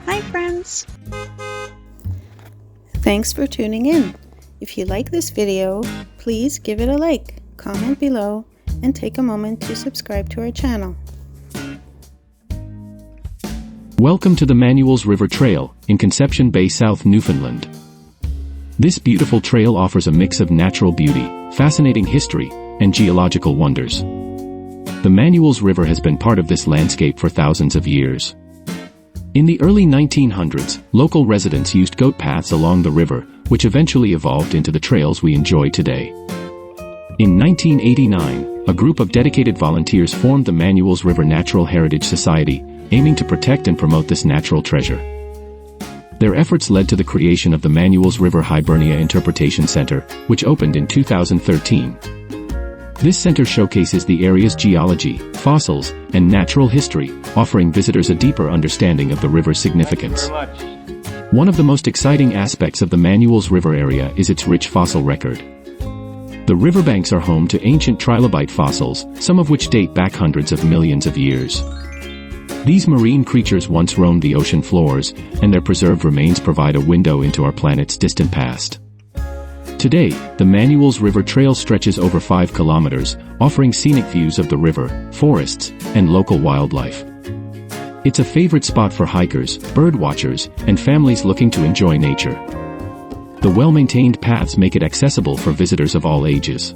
Hi friends! Thanks for tuning in. If you like this video, please give it a like, comment below, and take a moment to subscribe to our channel. Welcome to the Manuels River Trail in Conception Bay, South Newfoundland. This beautiful trail offers a mix of natural beauty, fascinating history, and geological wonders. The Manuels River has been part of this landscape for thousands of years. In the early 1900s, local residents used goat paths along the river, which eventually evolved into the trails we enjoy today. In 1989, a group of dedicated volunteers formed the Manuels River Natural Heritage Society, aiming to protect and promote this natural treasure. Their efforts led to the creation of the Manuels River Hibernia Interpretation Center, which opened in 2013. This center showcases the area's geology, fossils, and natural history, offering visitors a deeper understanding of the river's significance. One of the most exciting aspects of the Manuels River area is its rich fossil record. The riverbanks are home to ancient trilobite fossils, some of which date back hundreds of millions of years. These marine creatures once roamed the ocean floors, and their preserved remains provide a window into our planet's distant past. Today, the Manuels River Trail stretches over 5 kilometers, offering scenic views of the river, forests, and local wildlife. It's a favorite spot for hikers, bird watchers, and families looking to enjoy nature. The well-maintained paths make it accessible for visitors of all ages.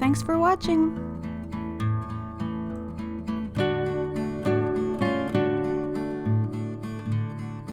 Thanks for watching!